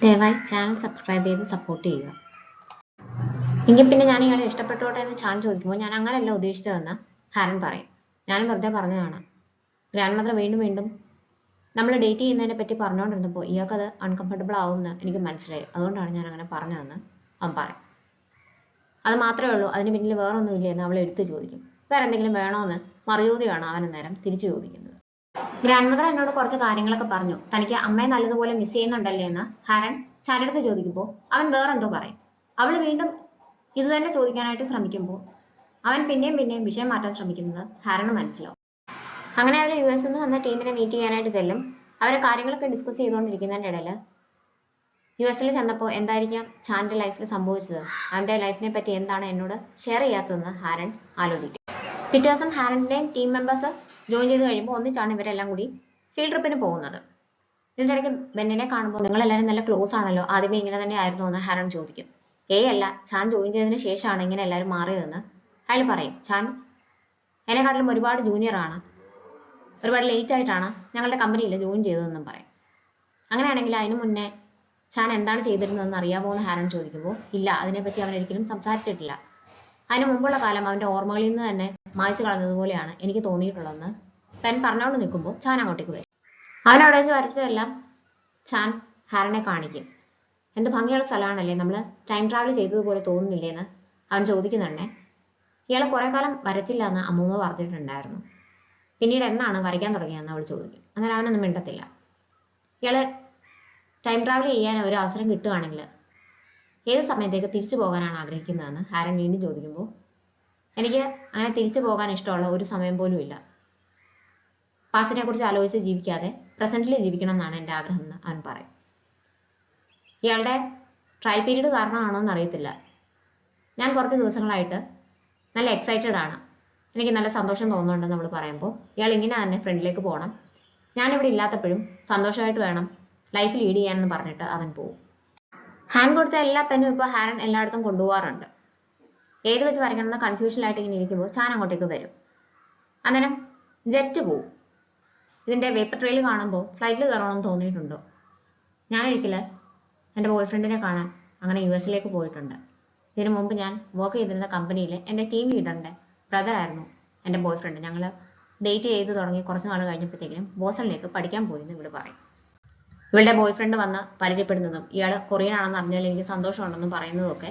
ദയവായി channel subscribe ചെയ്ത് support ചെയ്യുക. എങ്കിൽ പിന്നെ ഞാൻ ഇയാളെ ഇഷ്ടപ്പെട്ടോട്ടെ എന്ന് ചാൻ ചോദിക്കുമ്പോൾ ഞാൻ അങ്ങനെയല്ല ഉദ്ദേശിച്ചതെന്ന് ഹാരൻ പറയും. ഞാൻ വെറുതെ പറഞ്ഞതാണ്. ഗ്രാൻഡ് മദർ വീണ്ടും വീണ്ടും നമ്മൾ ഡേറ്റ് ചെയ്യുന്നതിനെ പറ്റി പറഞ്ഞുകൊണ്ടിരുന്നപ്പോൾ ഇയാൾക്കത് അൺകംഫർട്ടബിൾ ആവുമെന്ന് എനിക്ക് മനസ്സിലായി. അതുകൊണ്ടാണ് ഞാൻ അങ്ങനെ പറഞ്ഞതെന്ന് അവൻ പറയും. അത് മാത്രമേ ഉള്ളൂ, അതിന് പിന്നിൽ വേറൊന്നുമില്ല എന്ന് അവൾ എടുത്തു ചോദിക്കും. വേറെ എന്തെങ്കിലും വേണോന്ന് മറുചോദ്യമാണ് അവൻ അന്നേരം തിരിച്ചു ചോദിക്കുന്നത്. ഗ്രാൻഡ് മദർ എന്നോട് കുറച്ച് കാര്യങ്ങളൊക്കെ പറഞ്ഞു. തനിക്ക് അമ്മയെ നല്ലതുപോലെ മിസ് ചെയ്യുന്നുണ്ടല്ലേ എന്ന് ഹാരൻ ചാരടുത്ത് ചോദിക്കുമ്പോൾ അവൻ വേറെന്തോ പറയും. അവൾ വീണ്ടും ഇത് തന്നെ ചോദിക്കാനായിട്ട് ശ്രമിക്കുമ്പോൾ അവൻ പിന്നെയും പിന്നെയും വിഷയം മാറ്റാൻ ശ്രമിക്കുന്നത് ഹാരന് മനസ്സിലാവും. അങ്ങനെ അവർ US നിന്ന് വന്ന ടീമിനെ മീറ്റ് ചെയ്യാനായിട്ട് ചെല്ലും. അവരെ കാര്യങ്ങളൊക്കെ ഡിസ്കസ് ചെയ്തുകൊണ്ടിരിക്കുന്നതിൻ്റെ ഇടയിൽ US ചെന്നപ്പോൾ എന്തായിരിക്കാം ചാൻ്റെ ലൈഫിൽ സംഭവിച്ചത്, അവൻ്റെ ലൈഫിനെ പറ്റി എന്താണ് എന്നോട് ഷെയർ ചെയ്യാത്തതെന്ന് ഹാരൻ ആലോചിക്കും. പിറ്റേ ദിവസം ഹാരൻ്റെയും ടീം മെമ്പേഴ്സ് ജോയിൻ ചെയ്ത് കഴിയുമ്പോൾ ഒന്നിച്ചാണ് ഇവരെല്ലാം കൂടി ഫീൽഡ് ട്രിപ്പിന് പോകുന്നത്. ഇതിൻ്റെ ഇടയ്ക്ക് ബെന്നിനെ കാണുമ്പോൾ നിങ്ങളെല്ലാവരും നല്ല ക്ലോസ് ആണല്ലോ, ആദ്യമേ ഇങ്ങനെ തന്നെ ആയിരുന്നു എന്ന് ഹാരൻ ചോദിക്കും. അല്ല, ചാൻ ജോയിൻ ചെയ്തതിന് ശേഷമാണ് ഇങ്ങനെ എല്ലാവരും മാറിയതെന്ന് അയാൾ പറയും. ചാൻ എന്നെക്കാട്ടിലും ഒരുപാട് ജൂനിയറാണ്, ഒരുപാട് ലേറ്റ് ആയിട്ടാണ് ഞങ്ങളുടെ കമ്പനിയിൽ ജോയിൻ ചെയ്തതെന്നും പറയും. അങ്ങനെയാണെങ്കിൽ അതിനു മുന്നേ ചാൻ എന്താണ് ചെയ്തിരുന്നതെന്ന് അറിയാമോ എന്ന് ഹാരൻ ചോദിക്കുമ്പോൾ ഇല്ല, അതിനെപ്പറ്റി അവൻ ഒരിക്കലും സംസാരിച്ചിട്ടില്ല. അതിന് മുമ്പുള്ള കാലം അവൻ്റെ ഓർമ്മകളിൽ നിന്ന് തന്നെ മായ്ച്ചു കളഞ്ഞതുപോലെയാണ് എനിക്ക് തോന്നിയിട്ടുള്ളതെന്ന് പെൻ പറഞ്ഞുകൊണ്ട് നിൽക്കുമ്പോൾ ചാൻ അങ്ങോട്ടേക്ക് വരും. അവൻ അവിടെ വെച്ച് വരച്ചതെല്ലാം ചാൻ ഹാരനെ കാണിക്കും. എന്ത് ഭംഗിയുള്ള സ്ഥലമാണല്ലേ, നമ്മൾ ടൈം ട്രാവൽ ചെയ്തതുപോലെ തോന്നുന്നില്ലേന്ന് അവൻ ചോദിക്കുന്നുണ്ടേ. ഇയാളെ കുറെ കാലം വരച്ചില്ല എന്ന് അമ്മൂമ്മ പറഞ്ഞിട്ടുണ്ടായിരുന്നു. പിന്നീട് എന്നാണ് വരയ്ക്കാൻ തുടങ്ങിയതെന്ന് അവൾ ചോദിക്കും. അന്നേരം അവനൊന്നും മിണ്ടത്തില്ല. ഇയാള് ടൈം ട്രാവൽ ചെയ്യാൻ ഒരു അവസരം കിട്ടുകയാണെങ്കിൽ ഏത് സമയത്തേക്ക് തിരിച്ചു പോകാനാണ് ആഗ്രഹിക്കുന്നതെന്ന് ഹാരൻ വീണ്ടും ചോദിക്കുമ്പോൾ എനിക്ക് അങ്ങനെ തിരിച്ചു പോകാൻ ഇഷ്ടമുള്ള ഒരു സമയം പോലും ഇല്ല. പാസ്റ്റിനെ കുറിച്ച് ആലോചിച്ച് ജീവിക്കാതെ പ്രസന്റിൽ ജീവിക്കണം എന്നാണ് എൻ്റെ ആഗ്രഹം എന്ന് അവൻ പറയും. ഇയാളുടെ ട്രയൽ പീരീഡ് കാരണമാണോ എന്ന് അറിയത്തില്ല, ഞാൻ കുറച്ച് ദിവസങ്ങളായിട്ട് നല്ല എക്സൈറ്റഡ് ആണ്, എനിക്ക് നല്ല സന്തോഷം തോന്നുന്നുണ്ടെന്ന് നമ്മൾ പറയുമ്പോൾ ഇയാൾ ഇങ്ങനെ തന്നെ ഫ്രണ്ടിലേക്ക് പോകണം, ഞാനിവിടെ ഇല്ലാത്തപ്പോഴും സന്തോഷമായിട്ട് വേണം ലൈഫ് ലീഡ് ചെയ്യാനെന്ന് പറഞ്ഞിട്ട് അവൻ പോകും. ഹാൻ കൊടുത്ത എല്ലാ പെന്നും ഇപ്പോൾ ഹാരൻ എല്ലായിടത്തും കൊണ്ടുപോകാറുണ്ട്. ഏത് വെച്ച് വരയ്ക്കണമെന്ന് കൺഫ്യൂഷനിലായിട്ട് ഇങ്ങനെ ഇരിക്കുമ്പോൾ ചാൻ അങ്ങോട്ടേക്ക് വരും. അന്നേരം ജെറ്റ് പോവും. ഇതിൻ്റെ വേപ്പർ ട്രെയിൽ കാണുമ്പോൾ ഫ്ലൈറ്റിൽ കയറണമെന്ന് തോന്നിയിട്ടുണ്ടോ? ഞാനൊരിക്കൽ എൻ്റെ ബോയ് ഫ്രണ്ടിനെ കാണാൻ അങ്ങനെ US പോയിട്ടുണ്ട്. ഇതിനു മുമ്പ് ഞാൻ വർക്ക് ചെയ്തിരുന്ന കമ്പനിയിൽ എൻ്റെ ടീം ലീഡറിൻ്റെ ബ്രദറായിരുന്നു എൻ്റെ ബോയ് ഫ്രണ്ട്. ഞങ്ങൾ ഡേറ്റ് ചെയ്ത് തുടങ്ങി കുറച്ച് നാൾ കഴിഞ്ഞപ്പോഴത്തേക്കും ബോസ്റ്റണിലേക്ക് പഠിക്കാൻ പോയെന്ന് ഇവിടെ പറയും. ഇവളുടെ ബോയ് ഫ്രണ്ട് വന്ന് പരിചയപ്പെടുന്നതും ഇയാൾ കൊറിയൻ ആണെന്ന് അറിഞ്ഞാൽ എനിക്ക് സന്തോഷമുണ്ടെന്നും പറയുന്നതും ഒക്കെ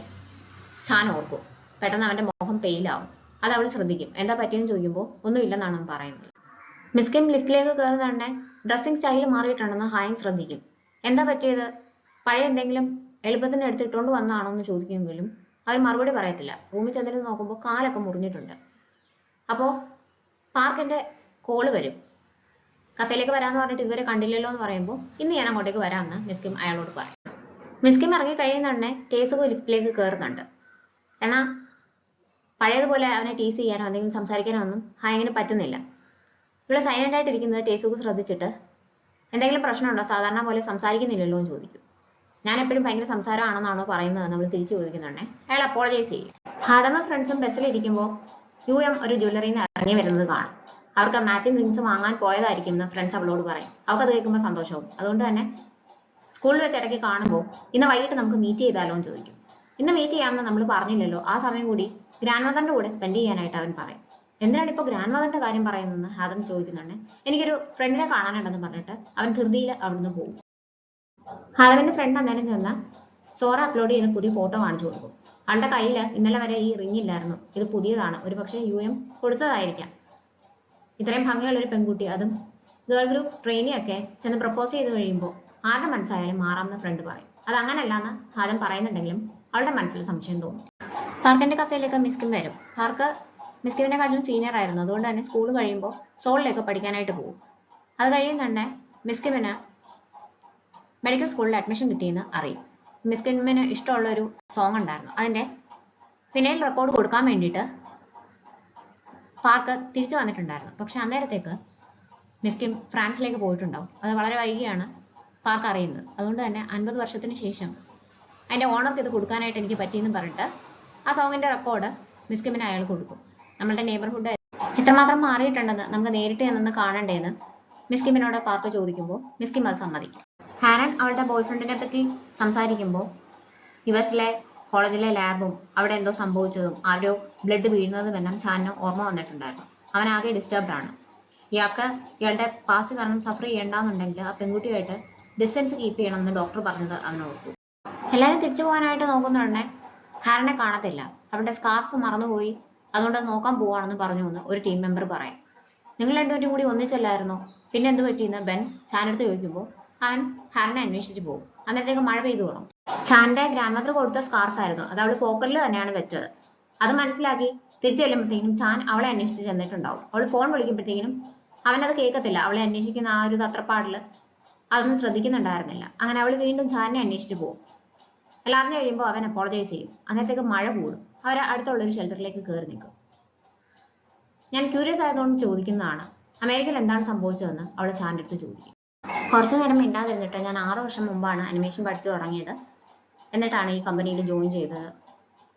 ചാൻ ഓർക്കും. പെട്ടെന്ന് അവൻ്റെ മുഖം പെയിലാവും. അത് അവൾ ശ്രദ്ധിക്കും. എന്താ പറ്റിയെന്ന് ചോദിക്കുമ്പോൾ ഒന്നുമില്ലെന്നാണ് അവൻ പറയുന്നത്. മിസ് കിം ലിഫ്റ്റിലേക്ക് കയറി തന്നെ ഡ്രസ്സിങ് സ്റ്റൈൽ മാറിയിട്ടുണ്ടെന്ന് ഹായൻ ശ്രദ്ധിക്കും. എന്താ പറ്റിയത്, പഴയ എന്തെങ്കിലും എളുപ്പത്തിന് എടുത്തിട്ടുകൊണ്ട് വന്നതാണോ എന്ന് ചോദിക്കുമെങ്കിലും അവൻ മറുപടി പറയത്തില്ല. റൂമിൽ ചെന്നിട്ട് നോക്കുമ്പോൾ കാലൊക്കെ മുറിഞ്ഞിട്ടുണ്ട്. അപ്പോൾ പാർക്കിൻ്റെ കോള് വരും. കഫേയിലേക്ക് വരാമെന്ന് പറഞ്ഞിട്ട് ഇതുവരെ കണ്ടില്ലല്ലോ എന്ന് പറയുമ്പോൾ ഇന്ന് ഞാൻ അങ്ങോട്ടേക്ക് വരാമെന്ന് മിസ് കിം അയാളോട് പറയും. മിസ് കിം ഇറങ്ങി കഴിയുന്നുണ്ടേ ടേസുകോ ലിഫ്റ്റിലേക്ക് കയറുന്നുണ്ട്. എന്നാൽ പഴയതുപോലെ അവനെ ടീസ് ചെയ്യാനോ എന്തെങ്കിലും സംസാരിക്കാനോ ഒന്നും ഹായങ്ങിന് പറ്റുന്നില്ല. ഇവിടെ സൈലന്റ് ആയിട്ടിരിക്കുന്നത് ടേസുക്ക് ശ്രദ്ധിച്ചിട്ട് എന്തെങ്കിലും പ്രശ്നമുണ്ടോ, സാധാരണ പോലെ സംസാരിക്കുന്നില്ലല്ലോ എന്ന് ചോദിക്കും. ഞാൻ എപ്പോഴും ഭയങ്കര സംസാരമാണെന്നാണോ പറയുന്നത് നമ്മൾ തിരിച്ചു ചോദിക്കുന്നുണ്ടേ അയാൾ അപ്പോളജൈസ് ചെയ്യും. ഹാദമ ഫ്രണ്ട്സും ബസ്സിലിരിക്കുമ്പോൾ ഒരു ജ്വല്ലറിയിൽ നിന്ന് ഇറങ്ങി വരുന്നത് കാണും. അവർക്ക് മാച്ചിങ് റിങ്സ് വാങ്ങാൻ പോയതായിരിക്കും എന്ന് ഫ്രണ്ട്സ് അവളോട് പറയും. അവർക്ക് അത് കേൾക്കുമ്പോൾ സന്തോഷവും. അതുകൊണ്ട് തന്നെ സ്കൂളിൽ വെച്ച് ഇടയ്ക്ക് കാണുമ്പോൾ ഇന്ന് വൈകിട്ട് നമുക്ക് മീറ്റ് ചെയ്താലോ എന്ന് ചോദിക്കും. ഇന്ന് മീറ്റ് ചെയ്യാമെന്ന് നമ്മൾ പറഞ്ഞില്ലല്ലോ, ആ സമയം കൂടി ഗ്രാൻഡ് മദറിന്റെ കൂടെ സ്പെൻഡ് ചെയ്യാനായിട്ട് അവൻ പറയും. എന്തിനാണ് ഇപ്പോൾ ഗ്രാൻഡ് മദറിന്റെ കാര്യം പറയുന്നതെന്ന് ഹാദം ചോദിക്കുന്നുണ്ട്. എനിക്കൊരു ഫ്രണ്ടിനെ കാണാനുണ്ടെന്ന് പറഞ്ഞിട്ട് അവൻ ധൃതിയിൽ അവിടുന്ന് പോകും. ഹാദമിന്റെ ഫ്രണ്ട് അന്നേരം ചെന്ന് സോറ അപ്ലോഡ് ചെയ്ത പുതിയ ഫോട്ടോ കാണിച്ചു കൊടുക്കും. അവളുടെ കയ്യിൽ ഇന്നലെ വരെ ഈ റിംഗ് ഇല്ലായിരുന്നു, ഇത് പുതിയതാണ്, ഒരുപക്ഷെ UM കൊടുത്തതായിരിക്കാം. ഇത്രയും ഭംഗിയുള്ള ഒരു പെൺകുട്ടി, അതും ഗേൾ ഗ്രൂപ്പ് ട്രെയിനിയൊക്കെ ചെന്ന് പ്രപ്പോസ് ചെയ്ത് കഴിയുമ്പോൾ ആരുടെ മനസ്സായാലും മാറാമെന്ന് ഫ്രണ്ട് പറയും. അത് അങ്ങനല്ലാന്ന് ഹാദം പറയുന്നുണ്ടെങ്കിലും അവളുടെ മനസ്സിൽ സംശയം തോന്നും. പാർക്കിന്റെ കഫേയിലേക്ക് മിസ് കിം വരും. പാർക്ക് മിസ് കിമിനെ കാട്ടിലും സീനിയർ ആയിരുന്നു. അതുകൊണ്ട് തന്നെ സ്കൂൾ കഴിയുമ്പോൾ സോളിലേക്ക് പഠിക്കാനായിട്ട് പോകും. അത് കഴിയുന്നുണ്ടേ മിസ് കിമിന് മെഡിക്കൽ സ്കൂളിൽ അഡ്മിഷൻ കിട്ടിയെന്ന് അറിയും. മിസ് കിമിന് ഇഷ്ടമുള്ള ഒരു സോങ് ഉണ്ടായിരുന്നു. അതിൻ്റെ പിന്നീട് റെക്കോർഡ് കൊടുക്കാൻ വേണ്ടിയിട്ട് പാർക്ക് തിരിച്ചു വന്നിട്ടുണ്ടായിരുന്നു. പക്ഷെ അന്നേരത്തേക്ക് മിസ് കിം ഫ്രാൻസിലേക്ക് പോയിട്ടുണ്ടാവും. അത് വളരെ വൈകിയാണ് പാർക്ക് അറിയുന്നത്. അതുകൊണ്ട് തന്നെ 50 വർഷത്തിന് ശേഷം അതിൻ്റെ ഓണർക്ക് ഇത് കൊടുക്കാനായിട്ട് എനിക്ക് പറ്റിയെന്ന് പറഞ്ഞിട്ട് ആ സോങ്ങിൻ്റെ റെക്കോർഡ് മിസ് കിമിന് അയാൾ കൊടുക്കും. നമ്മളുടെ നെയ്ബർഹുഡ് എത്രമാത്രം മാറിയിട്ടുണ്ടെന്ന് നമുക്ക് നേരിട്ട് ചെന്നൊന്ന് കാണണ്ടേന്ന് മിസ് കിമിനോട് പാർക്ക് ചോദിക്കുമ്പോൾ മിസ് കിം അത് സമ്മതിക്കും. ഹാരൻ അവളുടെ ബോയ്ഫ്രണ്ടിനെ പറ്റി സംസാരിക്കുമ്പോൾ യുഎസിലെ കോളേജിലെ ലാബും അവിടെ എന്തോ സംഭവിച്ചതും ആരോ ബ്ലഡ് വീഴുന്നതും എല്ലാം ചാനിന് ഓർമ്മ വന്നിട്ടുണ്ടായിരുന്നു. അവൻ ആകെ ഡിസ്റ്റർബ്ഡ് ആണ്. ഇയാൾക്ക് ഇയാളുടെ പാസ്റ്റ് കാരണം സഫർ ചെയ്യണ്ടെന്നുണ്ടെങ്കിൽ ആ പെൺകുട്ടിയായിട്ട് ഡിസ്റ്റൻസ് കീപ്പ് ചെയ്യണമെന്ന് ഡോക്ടർ പറഞ്ഞത് അവൻ ഓർത്തു. എല്ലാവരും തിരിച്ചു പോകാനായിട്ട് നോക്കുന്നുണ്ടേ ഹാരനെ കാണത്തില്ല. അവളുടെ സ്കാർഫ് മറന്നുപോയി, അതുകൊണ്ട് നോക്കാൻ പോവാണെന്ന് പറഞ്ഞു എന്ന് ഒരു ടീം മെമ്പർ പറയാം. നിങ്ങൾ രണ്ടുപേരും കൂടി ഒന്നിച്ചല്ലായിരുന്നോ, പിന്നെ എന്ത് പറ്റിയെന്ന് ബെൻ ചാനടുത്ത് ചോദിക്കുമ്പോൾ അവൻ ഹാരനെ അന്വേഷിച്ചിട്ട് പോകും. അന്നേരത്തേക്ക് മഴ പെയ്തു തുടങ്ങും. ചാന്റെ ഗ്രാൻഡ് മദർ കൊടുത്ത സ്കാർഫ് ആയിരുന്നു, അത് അവള് പോക്കറ്റിൽ തന്നെയാണ് വെച്ചത്. അത് മനസ്സിലാക്കി തിരിച്ചു ചെല്ലുമ്പോഴത്തേക്കും ചാൻ അവളെ അന്വേഷിച്ച് ചെന്നിട്ടുണ്ടാവും. അവൾ ഫോൺ വിളിക്കുമ്പോഴത്തേക്കും അവനത് കേൾക്കത്തില്ല. അവളെ അന്വേഷിക്കുന്ന ആ ഒരു തത്രപ്പാടില് അതൊന്നും ശ്രദ്ധിക്കുന്നുണ്ടായിരുന്നില്ല. അങ്ങനെ അവൾ വീണ്ടും ചാനെ അന്വേഷിച്ച് പോകും. എല്ലാവരും കഴിയുമ്പോൾ അവൻ അപ്പോളജൈസ് ചെയ്യും. അന്നേരത്തേക്ക് മഴ കൂടും. അവർ അടുത്തുള്ള ഒരു ഷെൽട്ടറിലേക്ക് കയറി നിൽക്കും. ഞാൻ ക്യൂരിയസ് ആയതുകൊണ്ട് ചോദിക്കുന്നതാണ്, അമേരിക്കയിൽ എന്താണ് സംഭവിച്ചതെന്ന് അവൾ ചാൻ്റെ അടുത്ത് ചോദിക്കും. കുറച്ചു നേരം മിണ്ടാതിരുന്നിട്ട്, ഞാൻ 6 വർഷം മുമ്പാണ് അനിമേഷൻ പഠിച്ചു തുടങ്ങിയത്, എന്നിട്ടാണ് ഈ കമ്പനിയിൽ ജോയിൻ ചെയ്തത്.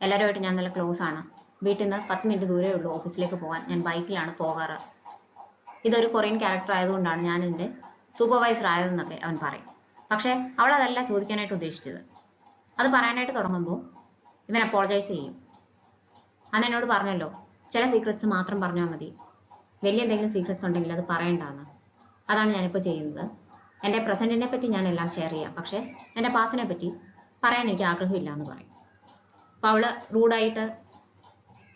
എല്ലാവരുമായിട്ട് ഞാൻ നല്ല ക്ലോസ് ആണ്. വീട്ടിൽ നിന്ന് 10 മിനിറ്റ് ദൂരമേ ഉള്ളൂ ഓഫീസിലേക്ക് പോകാൻ. ഞാൻ ബൈക്കിലാണ് പോകാറ്. ഇതൊരു കൊറിയൻ ക്യാരക്ടർ ആയതുകൊണ്ടാണ് ഞാൻ ഇതിൻ്റെ സൂപ്പർവൈസർ ആയതെന്നൊക്കെ അവൻ പറയും. പക്ഷേ അവൾ അതല്ല ചോദിക്കാനായിട്ട് ഉദ്ദേശിച്ചത്. അത് പറയാനായിട്ട് തുടങ്ങുമ്പോൾ ഇവൻ അപ്പോളജൈസ് ചെയ്യും. അന്ന് എന്നോട് പറഞ്ഞല്ലോ, ചില സീക്രട്സ് മാത്രം പറഞ്ഞാൽ മതി, വലിയ എന്തെങ്കിലും സീക്രട്സ് ഉണ്ടെങ്കിൽ അത് പറയണ്ടാന്ന്. അതാണ് ഞാനിപ്പോൾ ചെയ്യുന്നത്. എൻ്റെ പ്രസൻറ്റിനെ പറ്റി ഞാൻ എല്ലാം ഷെയർ ചെയ്യാം, പക്ഷേ എൻ്റെ പാസ്റ്റിനെ പറ്റി പറയാൻ എനിക്ക് ആഗ്രഹമില്ല എന്ന് പറയും. അപ്പോൾ അവൾ റൂഡായിട്ട്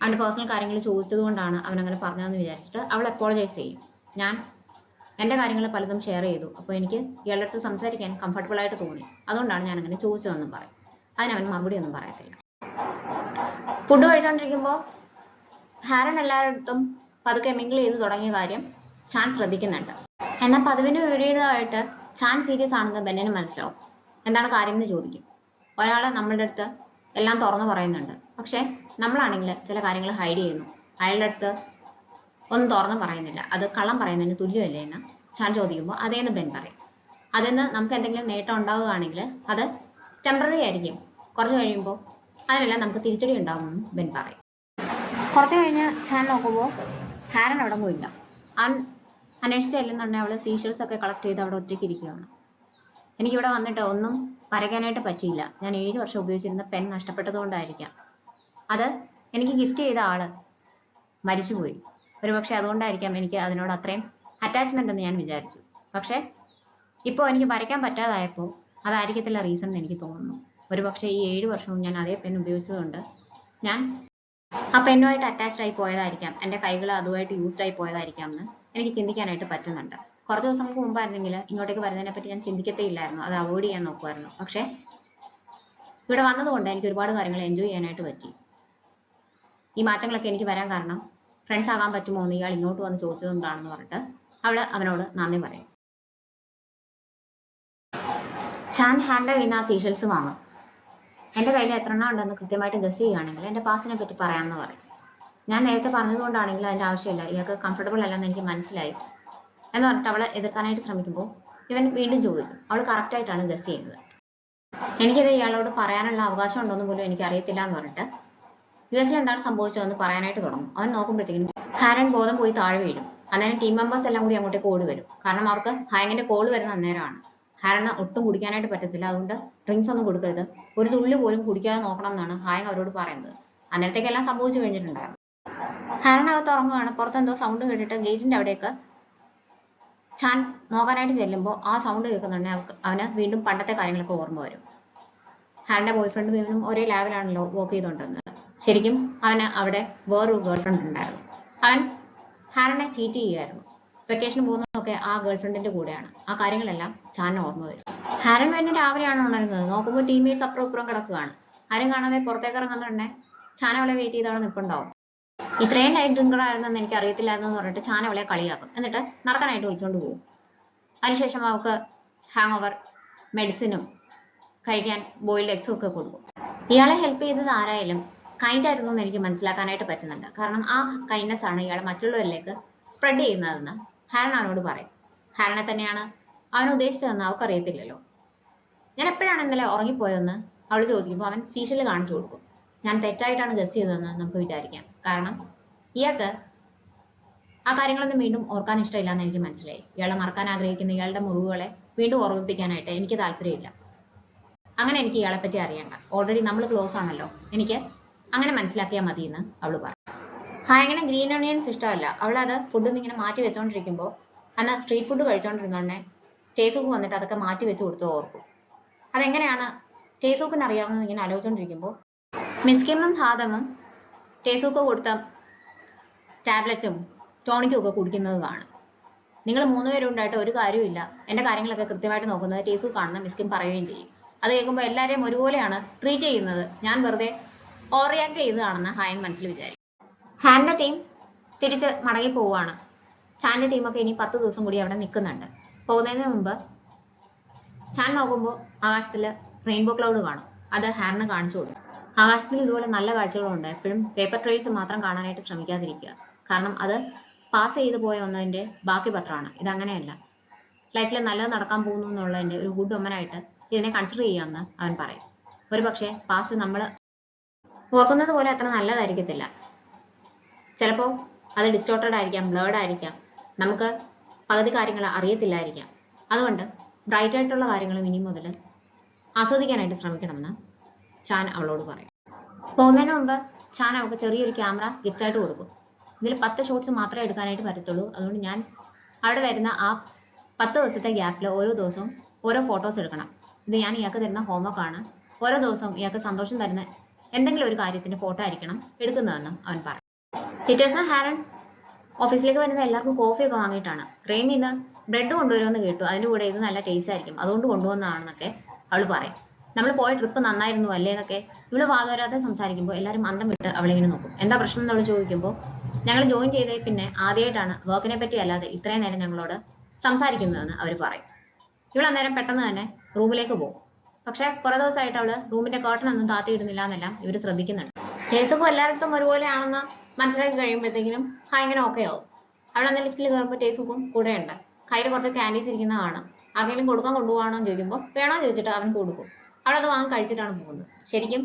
അവൻ്റെ പേഴ്സണൽ കാര്യങ്ങൾ ചോദിച്ചത് കൊണ്ടാണ് അവനങ്ങനെ പറഞ്ഞതെന്ന് വിചാരിച്ചിട്ട് അവൾ അപ്പോളജൈസ് ചെയ്യും. ഞാൻ എൻ്റെ കാര്യങ്ങൾ പലതും ഷെയർ ചെയ്തു, അപ്പോൾ എനിക്ക് ഇയാളുടെ അടുത്ത് സംസാരിക്കാൻ കംഫർട്ടബിൾ ആയിട്ട് തോന്നി, അതുകൊണ്ടാണ് ഞാൻ അങ്ങനെ ചോദിച്ചതെന്നും പറയും. അതിനവൻ മറുപടി ഒന്നും പറയത്തില്ല. ഫുഡ് കഴിച്ചുകൊണ്ടിരിക്കുമ്പോൾ ഹാരൻ എല്ലായിടത്തും പതുക്കെ മിങ്കിൾ ചെയ്ത് തുടങ്ങിയ കാര്യം ചാൻ ശ്രദ്ധിക്കുന്നുണ്ട്. എന്നാൽ പതിവിന് വിപരീതമായിട്ട് ചാൻ സീരിയസ് ആണെന്ന് ബെന്നിന് മനസ്സിലാവും. എന്താണ് കാര്യം എന്ന് ചോദിക്കും. ഒരാൾ നമ്മളുടെ അടുത്ത് എല്ലാം തുറന്നു പറയുന്നുണ്ട്, പക്ഷേ നമ്മളാണെങ്കിൽ ചില കാര്യങ്ങൾ ഹൈഡ് ചെയ്യുന്നു. അയാളുടെ അടുത്ത് ഒന്നും തുറന്നു പറയുന്നില്ല. അത് കള്ളം പറയുന്നതിന് തുല്യമല്ലേ എന്ന് ചാൻ ചോദിക്കുമ്പോൾ അതേന്ന് ബെൻ പറയും. അതിന്ന് നമുക്ക് എന്തെങ്കിലും നേട്ടം ഉണ്ടാവുകയാണെങ്കിൽ അത് ടെമ്പററി ആയിരിക്കും, കുറച്ച് കഴിയുമ്പോൾ അതിനെല്ലാം നമുക്ക് തിരിച്ചടി ഉണ്ടാകുമെന്നും ബെൻ പറയും. കുറച്ച് കഴിഞ്ഞ് ചാൻ നോക്കുമ്പോൾ ഹാരൻ അവിടെ ഒന്നുമില്ല. അവൻ അന്വേഷിച്ച് ചെല്ലുന്നുണ്ടെങ്കിൽ അവൾ സീഷൽസ് ഒക്കെ കളക്ട് ചെയ്ത് അവിടെ ഒറ്റയ്ക്ക് ഇരിക്കുകയാണ്. എനിക്കിവിടെ വന്നിട്ട് ഒന്നും വരയ്ക്കാനായിട്ട് പറ്റിയില്ല. ഞാൻ 7 വർഷം ഉപയോഗിച്ചിരുന്ന പെൻ നഷ്ടപ്പെട്ടതുകൊണ്ടായിരിക്കാം. അത് എനിക്ക് ഗിഫ്റ്റ് ചെയ്ത ആള് മരിച്ചുപോയി. ഒരുപക്ഷെ അതുകൊണ്ടായിരിക്കാം എനിക്ക് അതിനോട് അത്രയും അറ്റാച്ച്മെന്റ് എന്ന് ഞാൻ വിചാരിച്ചു. പക്ഷേ ഇപ്പോൾ എനിക്ക് വരയ്ക്കാൻ പറ്റാതായപ്പോൾ അതായിരിക്കത്തില്ല റീസൺ എന്ന് എനിക്ക് തോന്നുന്നു. ഒരുപക്ഷെ ഈ 7 വർഷവും ഞാൻ അതേ പെൻ ഉപയോഗിച്ചതുകൊണ്ട് ഞാൻ ആ പെന്നുമായിട്ട് അറ്റാച്ച്ഡ് ആയി പോയതായിരിക്കാം, എൻ്റെ കൈകൾ അതുമായിട്ട് യൂസ്ഡ് ആയി പോയതായിരിക്കാം എന്ന് എനിക്ക് ചിന്തിക്കാനായിട്ട് പറ്റുന്നുണ്ട്. കുറച്ച് ദിവസങ്ങൾക്ക് മുമ്പായിരുന്നെങ്കിൽ ഇങ്ങോട്ടേക്ക് വരുന്നതിനെ പറ്റി ഞാൻ ചിന്തിക്കത്തേ ഇല്ലായിരുന്നു, അത് അവോയ്ഡ് ചെയ്യാൻ നോക്കുമായിരുന്നു. പക്ഷേ ഇവിടെ വന്നതുകൊണ്ട് എനിക്ക് ഒരുപാട് കാര്യങ്ങൾ എൻജോയ് ചെയ്യാനായിട്ട് പറ്റി. ഈ മാറ്റങ്ങളൊക്കെ എനിക്ക് വരാൻ കാരണം ഫ്രണ്ട്സ് ആകാൻ പറ്റുമോ എന്ന് ഇയാൾ ഇങ്ങോട്ട് വന്ന് ചോദിച്ചതുകൊണ്ടാണെന്ന് പറഞ്ഞിട്ട് അവനോട് നന്ദി പറയും. ചാൻ ഹാൻഡ് ചെയ്യുന്ന ആ സീഷൽസ് വാങ്ങും. എൻ്റെ കയ്യിൽ എത്ര എണ്ണം ഉണ്ടെന്ന് കൃത്യമായിട്ട് ഗസ് ചെയ്യുകയാണെങ്കിൽ എൻ്റെ പാസ്റ്റിനെ പറ്റി പറയാമെന്ന് പറയും. ഞാൻ നേരത്തെ പറഞ്ഞതുകൊണ്ടാണെങ്കിൽ അതിൻ്റെ ആവശ്യമില്ല, ഇയാൾക്ക് കംഫർട്ടബിൾ അല്ലെന്ന് എനിക്ക് മനസ്സിലായി എന്ന് പറഞ്ഞിട്ട് അവളെ എതിർക്കാനായിട്ട് ശ്രമിക്കുമ്പോൾ ഇവൻ വീണ്ടും ചോദിക്കും. അവൾ കറക്റ്റായിട്ടാണ് ഗസ് ചെയ്യുന്നത്. എനിക്കിത് ഇയാളോട് പറയാനുള്ള അവകാശം ഉണ്ടോന്ന് പോലും എനിക്ക് അറിയത്തില്ല എന്ന് പറഞ്ഞിട്ട് യുഎസിൽ എന്താണ് സംഭവിച്ചതെന്ന് പറയാനായിട്ട് തുടങ്ങും. അവൻ നോക്കുമ്പോഴത്തേക്കും ഹാരൻ ബോധം പോയി താഴെ വീഴും. അന്നേരം ടീം മെമ്പേഴ്സ് എല്ലാം കൂടി അങ്ങോട്ടേക്ക് ഓടി വരും. കാരണം അവർക്ക് ഹാങ്ങിന്റെ കോൾ വരുന്ന അന്നേരമാണ്. ഹാരന് ഒട്ടും കുടിക്കാനായിട്ട് പറ്റത്തില്ല, അതുകൊണ്ട് ഡ്രിങ്ക്സ് ഒന്നും കൊടുക്കരുത്, ഒരു തുള്ളി പോലും കുടിക്കാതെ നോക്കണം എന്നാണ് ഹാങ് അവരോട് പറയുന്നത്. അന്നേരത്തേക്കെല്ലാം സംഭവിച്ചു കഴിഞ്ഞിട്ടുണ്ടായിരുന്നു. ഹാരനകത്ത് ഉറങ്ങുകയാണ്. പുറത്തെന്തോ സൗണ്ട് കേട്ടിട്ട് ഗേറ്റിന്റെ അവിടേക്ക് ചാൻ നോക്കാനായിട്ട് ചെല്ലുമ്പോൾ ആ സൗണ്ട് കേൾക്കുന്നുണ്ടെങ്കിൽ അവന് വീണ്ടും പണ്ടത്തെ കാര്യങ്ങളൊക്കെ ഓർമ്മ വരും. ഹാരന്റെ ബോയ്ഫ്രണ്ടും ഇവനും ഒരേ ലാബിലാണല്ലോ വർക്ക് ചെയ്തുകൊണ്ടിരുന്നത്. ശരിക്കും അവന് അവിടെ വേറൊരു ഗേൾഫ്രണ്ട് ഉണ്ടായിരുന്നു. അവൻ ഹാരനെ ചീറ്റ് ചെയ്യുമായിരുന്നു. വെക്കേഷന് പോകുന്നതൊക്കെ ആ ഗേൾഫ്രണ്ടിന്റെ കൂടെയാണ്. ആ കാര്യങ്ങളെല്ലാം ചാൻ ഓർമ്മ വരും. ഹാരൻ വരുന്ന രാവിലെയാണ് ഉണരുന്നത്. നോക്കുമ്പോൾ ടീംമേറ്റ്സ് അപ്പുറം ഇപ്പുറം കിടക്കുകയാണ്. ആരും കാണാതെ പുറത്തേക്ക് ഇറങ്ങുന്നുണ്ടെ ചാൻ അവളെ വെയിറ്റ് ചെയ്ത് അവിടെ നിൽപ്പുണ്ടാവും. ഇത്രയും ലൈറ്റ് ഡ്രിങ്കർ ആയിരുന്നെന്ന് എനിക്ക് അറിയത്തില്ലായിരുന്നു എന്ന് പറഞ്ഞിട്ട് ചാൻ അവളെ കളിയാക്കും. എന്നിട്ട് നടക്കാനായിട്ട് വിളിച്ചുകൊണ്ട് പോകും. അതിനുശേഷം അവൾക്ക് ഹാങ് ഓവർ മെഡിസിനും കഴിക്കാൻ ബോയിൽഡ് എഗ്സും ഒക്കെ കൊടുക്കും. ഇയാളെ ഹെൽപ്പ് ചെയ്തത് ആരായാലും കൈൻഡ് ആയിരുന്നു എന്ന് എനിക്ക് മനസ്സിലാക്കാനായിട്ട് പറ്റുന്നുണ്ട്. കാരണം ആ കൈൻഡ്നെസ് ആണ് ഇയാളെ മറ്റുള്ളവരിലേക്ക് സ്പ്രെഡ് ചെയ്യുന്നതെന്ന് ഹാരൻ അവനോട് പറയും. ഹാരനെ തന്നെയാണ് അവൻ ഉദ്ദേശിച്ചതെന്ന് അവൾക്കറിയത്തില്ലല്ലോ. ഞാൻ എപ്പോഴാണ് ഇന്നലെ ഉറങ്ങിപ്പോയതെന്ന് അവൾ ചോദിക്കുമ്പോൾ അവൻ സീഷല് കാണിച്ചു കൊടുക്കും. ഞാൻ തെറ്റായിട്ടാണ് ഗസ് ചെയ്തതെന്ന് നമുക്ക് വിചാരിക്കാം. കാരണം ഇയാൾക്ക് ആ കാര്യങ്ങളൊന്നും വീണ്ടും ഓർക്കാൻ ഇഷ്ടമില്ല എന്ന് എനിക്ക് മനസ്സിലായി. ഇയാളെ മറക്കാൻ ആഗ്രഹിക്കുന്ന ഇയാളുടെ മുറിവുകളെ വീണ്ടും ഓർമ്മിപ്പിക്കാനായിട്ട് എനിക്ക് താല്പര്യമില്ല. അങ്ങനെ എനിക്ക് ഇയാളെ പറ്റി അറിയണ്ട. ഓൾറെഡി നമ്മൾ ക്ലോസ് ആണല്ലോ. എനിക്ക് അങ്ങനെ മനസ്സിലാക്കിയാൽ മതി എന്ന് അവള് പറഞ്ഞു. ഹായങ്ങനെ ഗ്രീൻ ഓണിയൻസ് ഇഷ്ടമല്ല. അവളത് ഫുഡ് ഇങ്ങനെ മാറ്റി വെച്ചോണ്ടിരിക്കുമ്പോൾ അന്ന് സ്ട്രീറ്റ് ഫുഡ് കഴിച്ചോണ്ടിരുന്നോണ്ടേ ടേസൂക്ക് വന്നിട്ട് അതൊക്കെ മാറ്റി വെച്ച് കൊടുത്ത് ഓർക്കും. അതെങ്ങനെയാണ് ടേസൂക്കിന് അറിയാവുന്നത് ഇങ്ങനെ ആലോചിച്ചോണ്ടിരിക്കുമ്പോൾ മിസ്കിമും ഹാദമും ടേസൂക്ക് കൊടുത്ത ടാബ്ലറ്റും ടോണിക്കും ഒക്കെ കുടിക്കുന്നത് കാണും. നിങ്ങൾ മൂന്നുപേരും ഉണ്ടായിട്ട് ഒരു കാര്യമില്ല, എൻ്റെ കാര്യങ്ങളൊക്കെ കൃത്യമായിട്ട് നോക്കുന്നത് ടേസൂക്ക് ആണെന്ന് മിസ്കിം പറയുകയും ചെയ്യും. അത് കേൾക്കുമ്പോൾ എല്ലാവരെയും ഒരുപോലെയാണ് ട്രീറ്റ് ചെയ്യുന്നത്, ഞാൻ വെറുതെ ഓവർ റിയാക്ട് ചെയ്തതാണെന്ന് ഹായൻ മനസ്സിൽ വിചാരിക്കും. ഹാൻ്റെ ടീം തിരിച്ച് മടങ്ങി പോവുകയാണ്. ചാൻ്റെ ടീമൊക്കെ ഇനി 10 ദിവസം കൂടി അവിടെ നിൽക്കുന്നുണ്ട്. പോകുന്നതിന് മുമ്പ് ചാൻ നോക്കുമ്പോൾ ആകാശത്തിൽ റെയിൻബോ ക്ലൗഡ് കാണും. അത് ഹാരന് കാണിച്ചു കൊടുക്കും. ആകാശത്തിൽ ഇതുപോലെ നല്ല കാഴ്ചകളുണ്ട്. എപ്പോഴും പേപ്പർ ട്രെയിൽസ് മാത്രം കാണാനായിട്ട് ശ്രമിക്കാതിരിക്കുക. കാരണം അത് പാസ് ചെയ്തു പോയ ഒന്നതിൻ്റെ ബാക്കി പത്രമാണ്. ഇതങ്ങനെയല്ല. ലൈഫിൽ നല്ലത് നടക്കാൻ പോകുന്നു എന്നുള്ളതിൻ്റെ ഒരു ഗുഡ് ഒമനായിട്ട് ഇതിനെ കൺസിഡർ ചെയ്യാമെന്ന് അവൻ പറയും. ഒരു പക്ഷേ പാസ്റ്റ് നമ്മൾ ഓർക്കുന്നത് പോലെ അത്ര നല്ലതായിരിക്കത്തില്ല. ചിലപ്പോൾ അത് ഡിസ്റ്റോർട്ടഡ് ആയിരിക്കാം, ബ്ലേർഡ് ആയിരിക്കാം, നമുക്ക് പകുതി കാര്യങ്ങൾ അറിയത്തില്ലായിരിക്കാം. അതുകൊണ്ട് ബ്രൈറ്റ് ആയിട്ടുള്ള കാര്യങ്ങളും ഇനി മുതൽ ആസ്വദിക്കാനായിട്ട് ശ്രമിക്കണമെന്ന് ചാൻ അവളോട് പറയും. പോകുന്നതിന് മുമ്പ് ചാൻ അവൾക്ക് ചെറിയൊരു ക്യാമറ ഗിഫ്റ്റായിട്ട് കൊടുക്കും. ഇതിൽ 10 ഷോട്ട്സ് മാത്രമേ എടുക്കാനായിട്ട് പറ്റത്തുള്ളൂ. അതുകൊണ്ട് ഞാൻ അവിടെ വരുന്ന ആ 10 ദിവസത്തെ ഗ്യാപ്പിൽ ഓരോ ദിവസവും ഓരോ ഫോട്ടോസ് എടുക്കണം. ഇത് ഞാൻ ഇയാൾക്ക് തരുന്ന ഹോംവർക്കാണ്. ഓരോ ദിവസവും ഇയാൾക്ക് സന്തോഷം തരുന്ന എന്തെങ്കിലും ഒരു കാര്യത്തിന്റെ ഫോട്ടോ ആയിരിക്കണം എടുക്കുന്നതെന്നും അവൻ പറയും. പിറ്റേഴ്സ് ഹാരൻ ഓഫീസിലേക്ക് വരുന്ന എല്ലാവർക്കും കോഫിയൊക്കെ വാങ്ങിയിട്ടാണ്. റേമി ഇന്ന് ബ്രെഡ് കൊണ്ടുവരുമെന്ന് കേട്ടു, അതിൻ്റെ കൂടെ ഇത് നല്ല ടേസ്റ്റ് ആയിരിക്കും, അതുകൊണ്ട് കൊണ്ടുവന്നതാണെന്നൊക്കെ അവൾ പറയും. നമ്മൾ പോയ ട്രിപ്പ് നന്നായിരുന്നു അല്ലേ എന്നൊക്കെ ഇവള് വാദവരാതെ സംസാരിക്കുമ്പോൾ എല്ലാവരും അന്തം വിട്ട് അവളിങ്ങനെ നോക്കും. എന്താ പ്രശ്നം എന്നവൾ ചോദിക്കുമ്പോൾ ഞങ്ങൾ ജോയിൻ ചെയ്തേ പിന്നെ ആദ്യമായിട്ടാണ് വർക്കിനെ പറ്റി അല്ലാതെ ഇത്രയും നേരം ഞങ്ങളോട് സംസാരിക്കുന്നതെന്ന് അവർ പറയും. ഇവൾ അന്നേരം പെട്ടെന്ന് തന്നെ റൂമിലേക്ക് പോകും. പക്ഷെ കുറെ ദിവസമായിട്ട് അവള് റൂമിന്റെ കർട്ടൻ ഒന്നും താത്തിയിടുന്നില്ല എന്നെല്ലാം ഇവർ ശ്രദ്ധിക്കുന്നുണ്ട്. ടേസൂക്കും എല്ലായിടത്തും ഒരുപോലെയാണെന്ന് മനസ്സിലാക്കി കഴിയുമ്പോഴത്തേക്കിനും ഇങ്ങനെ ഓക്കെ ആവും. അവിടെ അന്ന് ലിഫ്റ്റിൽ കയറുമ്പോൾ ടേസൂക്കും കൂടെയുണ്ട്. കയ്യിൽ കുറച്ച് ക്യാൻഡീസ് ഇരിക്കുന്ന കാണാം. ആരെങ്കിലും കൊടുക്കാൻ കൊണ്ടുപോകണോ എന്ന് ചോദിക്കുമ്പോൾ വേണോ ചോദിച്ചിട്ട് അവൻ കൊടുക്കും. അവളത് വാങ്ങി കഴിച്ചിട്ടാണ് പോകുന്നത്. ശരിക്കും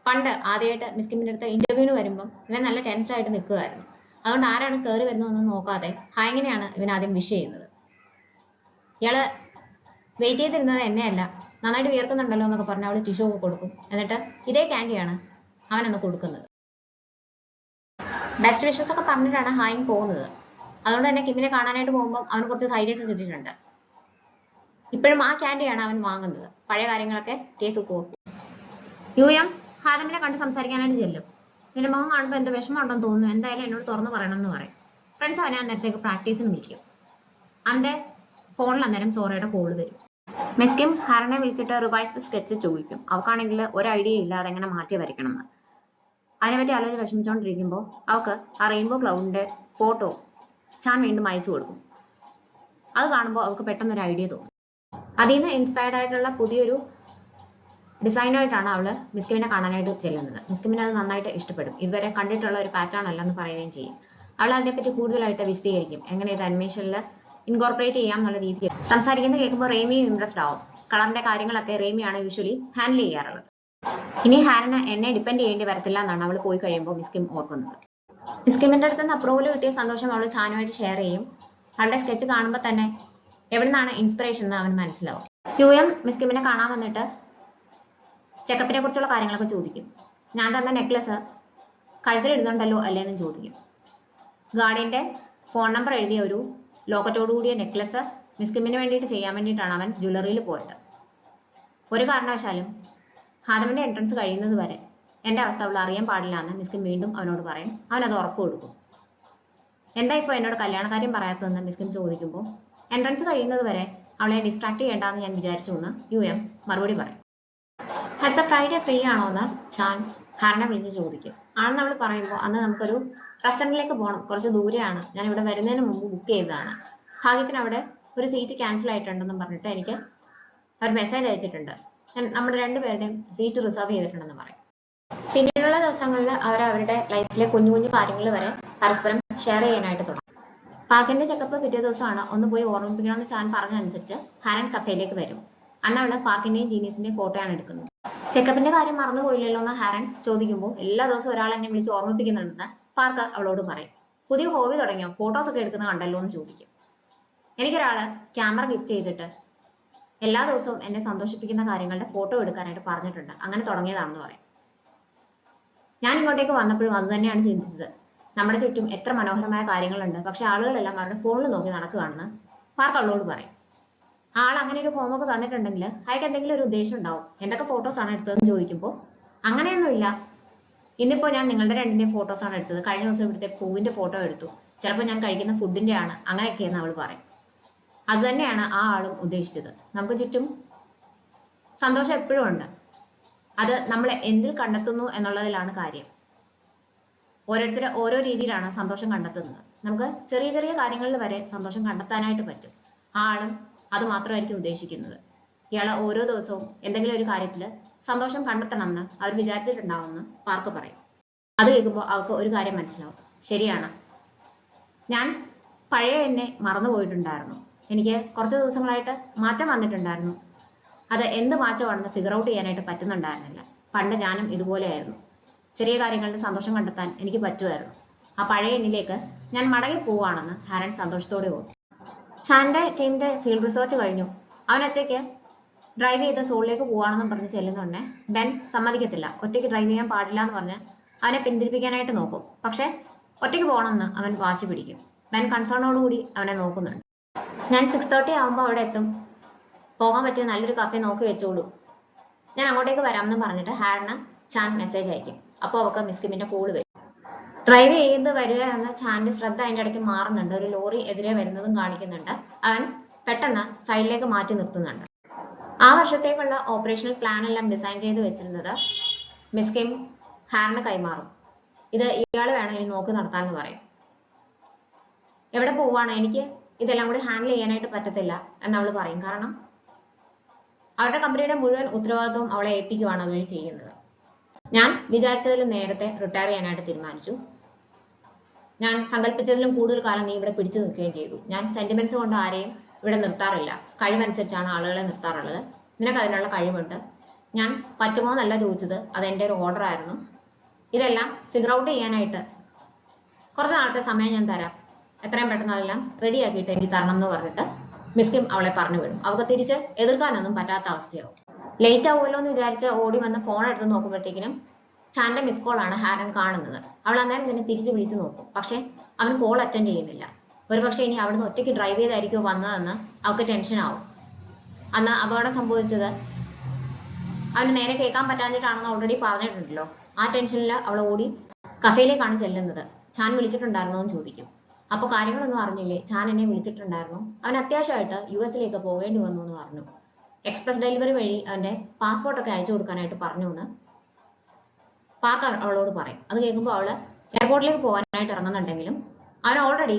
പണ്ട് ആദ്യമായിട്ട് മിസ്കിമിന്റെ അടുത്ത് ഇന്റർവ്യൂവിന് വരുമ്പോൾ ഇവൻ നല്ല ടെൻസ്ഡ് ആയിട്ട് നിൽക്കുകയായിരുന്നു. അതുകൊണ്ട് ആരാണ് കയറി വരുന്നതെന്ന് നോക്കാതെ ഹായങ്ങനെയാണ് ഇവൻ ആദ്യം വിഷ് ചെയ്യുന്നത്. ഇയാള് വെയിറ്റ് ചെയ്തിരുന്നത് എന്നെയല്ല, നന്നായിട്ട് വിയർക്കുന്നുണ്ടല്ലോ എന്നൊക്കെ പറഞ്ഞ് അവള് ടിഷ്യൂ ഒക്കെ കൊടുക്കും. എന്നിട്ട് ഇതേ ക്യാൻഡിയാണ് അവനന്ന് കൊടുക്കുന്നത്. ബെസ്റ്റ് വിഷസ് ഒക്കെ പറഞ്ഞിട്ടാണ് ഹായിങ് പോകുന്നത്. അതുകൊണ്ട് തന്നെ കിമ്മിനെ കാണാനായിട്ട് പോകുമ്പോൾ അവന് കുറച്ച് ധൈര്യമൊക്കെ കിട്ടിയിട്ടുണ്ട്. ഇപ്പോഴും ആ ക്യാൻഡിയാണ് അവൻ വാങ്ങുന്നത്. പഴയ കാര്യങ്ങളൊക്കെ ടേസൂക്ക് ഓർക്കും. യുഎം ഹാദമിനെ കണ്ട് സംസാരിക്കാനായിട്ട് ചെല്ലും. നിന്റെ മുഖം കാണുമ്പോൾ എന്തോ വിഷമമുണ്ടെന്ന് തോന്നുന്നു, എന്തായാലും എന്നോട് തുറന്നു പറയണം എന്ന് പറയും. ഫ്രണ്ട്സ് അവനെ അന്നേരത്തേക്ക് പ്രാക്ടീസിന് വിളിക്കും. അവന്റെ ഫോണിൽ അന്നേരം സോറയുടെ കോൾ വരും. മിസ്കിം ഹാരനെ വിളിച്ചിട്ട് റിവൈസ് സ്കെച്ച് ചോദിക്കും. അവക്കാണെങ്കിൽ ഒരു ഐഡിയ ഇല്ല അതെങ്ങനെ മാറ്റി വരയ്ക്കണം എന്ന്. അതിനെപ്പറ്റി ആലോചിച്ച് വിഷമിച്ചുകൊണ്ടിരിക്കുമ്പോൾ അവൾക്ക് ആ റെയിൻബോ ക്ലൗഡിന്റെ ഫോട്ടോ ചാൻ വീണ്ടും അയച്ചു കൊടുക്കും. അത് കാണുമ്പോൾ അവൾക്ക് പെട്ടെന്നൊരു ഐഡിയ തോന്നും. അതിൽ നിന്ന് ഇൻസ്പയർഡ് ആയിട്ടുള്ള പുതിയൊരു ഡിസൈനായിട്ടാണ് അവള് മിസ്കിമിനെ കാണാനായിട്ട് ചെല്ലുന്നത്. മിസ്കിമിന് അത് നന്നായിട്ട് ഇഷ്ടപ്പെടും. ഇതുവരെ കണ്ടിട്ടുള്ള ഒരു പാറ്റേൺ അല്ലെന്ന് പറയുകയും ചെയ്യും. അവൾ അതിനെപ്പറ്റി കൂടുതലായിട്ട് വിശദീകരിക്കും, എങ്ങനെ ഇത് അനിമേഷനിൽ ഇൻകോർപ്പറേറ്റ് ചെയ്യാം എന്നുള്ള രീതിക്ക്. സംസാരിക്കുന്നത് കേൾക്കുമ്പോൾ റേമിയും ഇംപ്രസ്ഡ് ആവും. കളറിന്റെ കാര്യങ്ങളൊക്കെ റേമിയാണ് യൂഷ്വലി ഹാൻഡിൽ ചെയ്യാറുള്ളത്. ഇനി ഹാരന് എന്നെ ഡിപ്പെൻഡ് ചെയ്യേണ്ടി വരത്തില്ല എന്നാണ് അവൾ പോയി കഴിയുമ്പോൾ മിസ്കിം ഓർക്കുന്നത്. മിസ്കിമിന്റെ അടുത്ത് നിന്ന് അപ്രൂവൽ കിട്ടിയ സന്തോഷം അവൾ ചാനുമായിട്ട് ഷെയർ ചെയ്യും. അവളുടെ സ്കെച്ച് കാണുമ്പോൾ തന്നെ എവിടെ നിന്നാണ് ഇൻസ്പിറേഷൻ എന്ന് അവൻ മനസ്സിലാവും. യുഎം മിസ്കിമിനെ കാണാൻ വന്നിട്ട് ചെക്കപ്പിനെ കുറിച്ചുള്ള കാര്യങ്ങളൊക്കെ ചോദിക്കും. ഞാൻ തന്ന നെക്ലസ് കഴുത്തിലിടുന്നുണ്ടല്ലോ അല്ലേന്നും ചോദിക്കും. ഗാർഡിയന്റെ ഫോൺ നമ്പർ എഴുതിയ ഒരു ലോക്കറ്റോട് കൂടിയ നെക്ലസ് മിസ്കിമിന് വേണ്ടിയിട്ട് ചെയ്യാൻ വേണ്ടിയിട്ടാണ് അവൻ ജ്വല്ലറിയിൽ പോയത്. ഒരു കാരണവശാലും ഹാദമിന്റെ എൻട്രൻസ് കഴിയുന്നത് വരെ എന്റെ അവസ്ഥ അവൾ അറിയാൻ പാടില്ല എന്ന് മിസ്കിം വീണ്ടും അവനോട് പറയും. അവൻ അത് ഉറപ്പ് കൊടുക്കും. എന്താ ഇപ്പോൾ എന്നോട് കല്യാണക്കാര്യം പറയാത്തതെന്ന് മിസ്കിം ചോദിക്കുമ്പോൾ എൻട്രൻസ് കഴിയുന്നത് വരെ അവളെ ഡിസ്ട്രാക്ട് ചെയ്യേണ്ടെന്ന് ഞാൻ വിചാരിച്ചു എന്ന് യുഎം മറുപടി പറയും. അടുത്ത ഫ്രൈഡേ ഫ്രീ ആണോ എന്ന് ചാൻ ഹാരനെ വിളിച്ച് ചോദിക്കും. ആണെന്ന് അവൾ പറയുമ്പോൾ അന്ന് നമുക്കൊരു റെസ്റ്റോറൻറ്റിലേക്ക് പോകണം, കുറച്ച് ദൂരെയാണ്, ഞാൻ ഇവിടെ വരുന്നതിന് മുമ്പ് ബുക്ക് ചെയ്തതാണ്, ഭാഗ്യത്തിന് അവിടെ ഒരു സീറ്റ് ക്യാൻസൽ ആയിട്ടുണ്ടെന്നും പറഞ്ഞിട്ട് എനിക്ക് അവർ മെസ്സേജ് അയച്ചിട്ടുണ്ട്, ഞാൻ നമ്മുടെ രണ്ടുപേരുടെയും സീറ്റ് റിസർവ് ചെയ്തിട്ടുണ്ടെന്ന് പറയും. പിന്നീടുള്ള ദിവസങ്ങളിൽ അവർ അവരുടെ ലൈഫിലെ കുഞ്ഞു കുഞ്ഞു കാര്യങ്ങൾ വരെ പരസ്പരം ഷെയർ ചെയ്യാനായിട്ട് തുടങ്ങും. പാർക്കിന്റെ ചെക്കപ്പ് പിറ്റേ ദിവസമാണ്. ഒന്ന് പോയി ഓർമ്മിപ്പിക്കണമെന്ന് ചാൻ പറഞ്ഞതനുസരിച്ച് ഹാരൻ കഫേയിലേക്ക് വരും. അന്ന് അവള് പാർക്കിന്റെയും ജീനിയസിന്റെയും ഫോട്ടോയാണ് എടുക്കുന്നത്. ചെക്കപ്പിന്റെ കാര്യം മറന്നുപോയില്ലല്ലോ എന്ന് ഹാരൻ ചോദിക്കുമ്പോൾ എല്ലാ ദിവസവും ഒരാൾ എന്നെ വിളിച്ച് ഓർമ്മിപ്പിക്കുന്നുണ്ടെന്ന് പാർക്ക് അവളോട് പറയും. പുതിയ ഹോബി തുടങ്ങിയോ, ഫോട്ടോസ് ഒക്കെ എടുക്കുന്നത് കണ്ടല്ലോ എന്ന് ചോദിക്കും. എനിക്കൊരാള് ക്യാമറ ഗിഫ്റ്റ് ചെയ്തിട്ട് എല്ലാ ദിവസവും എന്നെ സന്തോഷിപ്പിക്കുന്ന കാര്യങ്ങളുടെ ഫോട്ടോ എടുക്കാനായിട്ട് പറഞ്ഞിട്ടുണ്ട്. അങ്ങനെ തുടങ്ങിയതാണെന്ന് പറയാം. ഞാൻ ഇങ്ങോട്ടേക്ക് വന്നപ്പോഴും അത് തന്നെയാണ് ചിന്തിച്ചത്. നമ്മുടെ ചുറ്റും എത്ര മനോഹരമായ കാര്യങ്ങളുണ്ട്, പക്ഷെ ആളുകളെല്ലാം അവരുടെ ഫോണിൽ നോക്കി നടക്കുകയാണെന്ന് പാർക്ക് അവളോട് പറയും. ആൾ അങ്ങനെ ഒരു ഹോംവർക്ക് തന്നിട്ടുണ്ടെങ്കിൽ അയാൾക്ക് എന്തെങ്കിലും ഒരു ഉദ്ദേശം ഉണ്ടാവും. എന്തൊക്കെ ഫോട്ടോസ് ആണ് എടുത്തതെന്ന് ചോദിക്കുമ്പോൾ അങ്ങനെയൊന്നുമില്ല, ഇന്നിപ്പോ ഞാൻ നിങ്ങളുടെ രണ്ടിന്റെയും ഫോട്ടോസ് ആണ് എടുത്തത്, കഴിഞ്ഞ ദിവസം ഇവിടുത്തെ പൂവിന്റെ ഫോട്ടോ എടുത്തു, ചിലപ്പോൾ ഞാൻ കഴിക്കുന്ന ഫുഡിന്റെ ആണ്, അങ്ങനെയൊക്കെയെന്ന് അവൾ പറയും. അത് തന്നെയാണ് ആ ആളും ഉദ്ദേശിച്ചത്. നമുക്ക് ചുറ്റും സന്തോഷം എപ്പോഴും ഉണ്ട്, അത് നമ്മൾ എന്തിൽ കണ്ടെത്തുന്നു എന്നുള്ളതിലാണ് കാര്യം. ഓരോരുത്തർ ഓരോ രീതിയിലാണ് സന്തോഷം കണ്ടെത്തുന്നത്. നമുക്ക് ചെറിയ ചെറിയ കാര്യങ്ങളിൽ വരെ സന്തോഷം കണ്ടെത്താനായിട്ട് പറ്റും. ആ ആളും അത് മാത്രമായിരിക്കും ഉദ്ദേശിക്കുന്നത്. ഇയാള് ഓരോ ദിവസവും എന്തെങ്കിലും ഒരു കാര്യത്തിൽ സന്തോഷം കണ്ടെത്തണമെന്ന് അവർ വിചാരിച്ചിട്ടുണ്ടാവുമെന്ന് പാർക്ക് പറയും. അത് കേൾക്കുമ്പോൾ അവൾക്ക് ഒരു കാര്യം മനസ്സിലാവും. ശരിയാണ്, ഞാൻ പഴയ എന്നെ മറന്നുപോയിട്ടുണ്ടായിരുന്നു. എനിക്ക് കുറച്ച് ദിവസങ്ങളായിട്ട് മാറ്റം വന്നിട്ടുണ്ടായിരുന്നു. അത് എന്ത് മാറ്റമാണെന്ന് ഫിഗർ ഔട്ട് ചെയ്യാനായിട്ട് പറ്റുന്നുണ്ടായിരുന്നില്ല. പണ്ട് ഞാനും ഇതുപോലെയായിരുന്നു. ചെറിയ കാര്യങ്ങളിൽ സന്തോഷം കണ്ടെത്താൻ എനിക്ക് പറ്റുമായിരുന്നു. ആ പഴയ എന്നിലേക്ക് ഞാൻ മടങ്ങി പോവുകയാണെന്ന് ഹാരൻ സന്തോഷത്തോടെ ഓർത്തു. ചാന്റെ ടീമിന്റെ ഫീൽഡ് റിസർച്ച് കഴിഞ്ഞു. അവൻ ഒറ്റയ്ക്ക് ഡ്രൈവ് ചെയ്ത് സോളിലേക്ക് പോവാണെന്നും പറഞ്ഞ് ചെല്ലുന്നുണ്ടേ ബെൻ സമ്മതിക്കത്തില്ല. ഒറ്റയ്ക്ക് ഡ്രൈവ് ചെയ്യാൻ പാടില്ല എന്ന് പറഞ്ഞ് അവനെ പിന്തിരിപ്പിക്കാനായിട്ട് നോക്കും. പക്ഷെ ഒറ്റയ്ക്ക് പോകണമെന്ന് അവൻ വാശി പിടിക്കും. ബെൻ കൺസേണോടുകൂടി അവനെ നോക്കുന്നുണ്ട്. ഞാൻ 6:30 ആകുമ്പോൾ അവിടെ എത്തും, പോകാൻ പറ്റിയ നല്ലൊരു കഫേ നോക്കി വെച്ചോളൂ, ഞാൻ അങ്ങോട്ടേക്ക് വരാമെന്ന് പറഞ്ഞിട്ട് ഹാരന് ചാൻ മെസ്സേജ് അയക്കും. അപ്പോൾ അവൾക്ക് മിസ് കിമ്മിന്റെ കോള് വരും. ഡ്രൈവ് ചെയ്ത് വരിക എന്ന ചാന്റെ ശ്രദ്ധ അതിന്റെ ഇടയ്ക്ക് മാറുന്നുണ്ട്. ഒരു ലോറി എതിരെ വരുന്നതും കാണിക്കുന്നുണ്ട്. അവൻ പെട്ടെന്ന് സൈഡിലേക്ക് മാറ്റി നിർത്തുന്നുണ്ട്. ആ വർഷത്തേക്കുള്ള ഓപ്പറേഷണൽ പ്ലാൻ എല്ലാം ഡിസൈൻ ചെയ്ത് വെച്ചിരുന്നത് മിസ് കിം ഹാരന് കൈമാറും. ഇത് ഇയാൾ വേണം ഇനി നോക്കി നടത്താമെന്ന് പറയും. എവിടെ പോവാണ്, എനിക്ക് ഇതെല്ലാം കൂടി ഹാൻഡിൽ ചെയ്യാനായിട്ട് പറ്റത്തില്ല എന്ന് അവൾ പറയും. കാരണം അവരുടെ കമ്പനിയുടെ മുഴുവൻ ഉത്തരവാദിത്വം അവളെ ഏൽപ്പിക്കുവാണ് അതുവഴി ചെയ്യുന്നത്. ഞാൻ വിചാരിച്ചതിലും നേരത്തെ റിട്ടയർ ചെയ്യാനായിട്ട് തീരുമാനിച്ചു. ഞാൻ സങ്കല്പിച്ചതിലും കൂടുതൽ കാലം നീ ഇവിടെ പിടിച്ചു നിൽക്കുകയും ചെയ്തു. ഞാൻ സെന്റിമെന്റ്സ് കൊണ്ട് ആരെയും ഇവിടെ നിർത്താറില്ല. കഴിവനുസരിച്ചാണ് ആളുകളെ നിർത്താറുള്ളത്. നിനക്ക് അതിനുള്ള കഴിവുണ്ട്. ഞാൻ പറ്റുമോ എന്നല്ല ചോദിച്ചത്, അതെന്റെ ഒരു ഓർഡർ ആയിരുന്നു. ഇതെല്ലാം ഫിഗർ ഔട്ട് ചെയ്യാനായിട്ട് കുറച്ച് നാളത്തെ സമയം ഞാൻ തരാം, എത്രയും പെട്ടെന്ന് അതെല്ലാം റെഡിയാക്കിയിട്ട് എനിക്ക് തരണം എന്ന് പറഞ്ഞിട്ട് മിസ് കിം അവളെ പറഞ്ഞു വിടും. അവൾക്ക് തിരിച്ച് എതിർക്കാനൊന്നും പറ്റാത്ത അവസ്ഥയാവും. ലേറ്റ് ആവുമല്ലോ എന്ന് വിചാരിച്ച് ഓടി വന്ന് ഫോൺ എടുത്ത് നോക്കുമ്പോഴത്തേക്കിനും ചാന്റെ മിസ് കോൾ ആണ് ഹാരൻ കാണുന്നത്. അവൾ അന്നേരം തന്നെ തിരിച്ച് വിളിച്ചു നോക്കും. പക്ഷെ അവൻ കോൾ അറ്റൻഡ് ചെയ്യുന്നില്ല. ഒരുപക്ഷെ ഇനി അവിടുന്ന് ഒറ്റയ്ക്ക് ഡ്രൈവ് ചെയ്തായിരിക്കുമോ വന്നതെന്ന് അവൾക്ക് ടെൻഷൻ ആവും. അന്ന് അപകടം സംഭവിച്ചത് അവന് നേരെ കേൾക്കാൻ പറ്റാഞ്ഞിട്ടാണെന്ന് ഓൾറെഡി പറഞ്ഞിട്ടുണ്ടല്ലോ. ആ ടെൻഷനിൽ അവൾ ഓടി കഫേയിലേക്കാണ് ചെല്ലുന്നത്. ചാൻ വിളിച്ചിട്ടുണ്ടായിരുന്നോ എന്ന് ചോദിക്കും. അപ്പൊ കാര്യങ്ങളൊന്നും അറിഞ്ഞില്ലേ, ചാൻ എന്നെ വിളിച്ചിട്ടുണ്ടായിരുന്നു, അവൻ അത്യാവശ്യമായിട്ട് US പോകേണ്ടി വന്നു എന്ന് പറഞ്ഞു. എക്സ്പ്രസ് ഡെലിവറി വഴി അവന്റെ പാസ്പോർട്ടൊക്കെ അയച്ചു കൊടുക്കാനായിട്ട് പറഞ്ഞു എന്ന് പാർക്ക് അവളോട് പറയും. അത് കേൾക്കുമ്പോൾ അവള് എയർപോർട്ടിലേക്ക് പോകാനായിട്ട് ഇറങ്ങുന്നുണ്ടെങ്കിലും അവൻ ഓൾറെഡി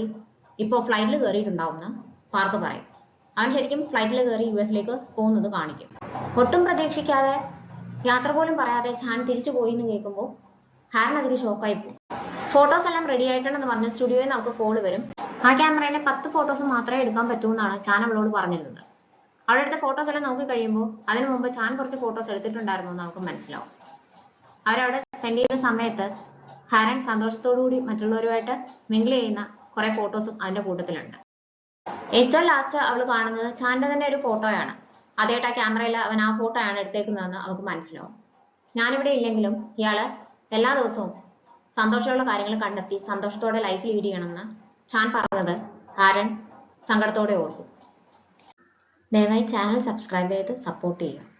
ഇപ്പോൾ ഫ്ലൈറ്റിൽ കയറിയിട്ടുണ്ടാവും എന്ന് പാർക്ക് പറയും. അവൻ ശരിക്കും ഫ്ലൈറ്റിൽ കയറി US പോകുന്നത് കാണിക്കും. ഒട്ടും പ്രതീക്ഷിക്കാതെ, യാത്ര പോലും പറയാതെ ചാൻ തിരിച്ചു പോയി എന്ന് കേൾക്കുമ്പോൾ ഹാരൻ അതൊരു ഷോക്കായി പോകും. ഫോട്ടോസ് എല്ലാം റെഡി ആയിട്ടുണ്ടെന്ന് പറഞ്ഞ് സ്റ്റുഡിയോയിൽ നമുക്ക് കോള് വരും. ആ ക്യാമറയിലെ 10 ഫോട്ടോസ് മാത്രമേ എടുക്കാൻ പറ്റൂ എന്നാണ് ചാൻ അവളോട് പറഞ്ഞിരുന്നത്. അവളുടെ അടുത്ത ഫോട്ടോസ് എല്ലാം നോക്കി കഴിയുമ്പോൾ അതിനു മുമ്പ് ചാൻ കുറച്ച് ഫോട്ടോസ് എടുത്തിട്ടുണ്ടായിരുന്നു എന്ന് നമുക്ക് മനസ്സിലാവും. അവരവിടെ സ്പെൻഡ് ചെയ്യുന്ന സമയത്ത് ഹാരൻ സന്തോഷത്തോടുകൂടി മറ്റുള്ളവരുമായിട്ട് മിങ്കിൾ ചെയ്യുന്ന കുറെ ഫോട്ടോസും അതിന്റെ കൂട്ടത്തിലുണ്ട്. ഏറ്റവും ലാസ്റ്റ് അവൾ കാണുന്നത് ചാന്റെ തന്നെ ഒരു ഫോട്ടോയാണ്. അതേട്ട് ആ ക്യാമറയിൽ അവൻ ആ ഫോട്ടോ ആണ് എടുത്തേക്കുന്നതെന്ന് അവൾക്ക് മനസ്സിലാവും. ഞാനിവിടെ ഇല്ലെങ്കിലും ഇയാള് എല്ലാ ദിവസവും സന്തോഷമുള്ള കാര്യങ്ങൾ കണ്ടെത്തി സന്തോഷത്തോടെ ലൈഫ് ലീഡ് ചെയ്യണമെന്ന് ചാൻ പറഞ്ഞത് ഹാരൻ സങ്കടത്തോടെ ഓർക്കും. ദയവായി ചാനൽ സബ്സ്ക്രൈബ് ചെയ്ത് സപ്പോർട്ട് ചെയ്യുക.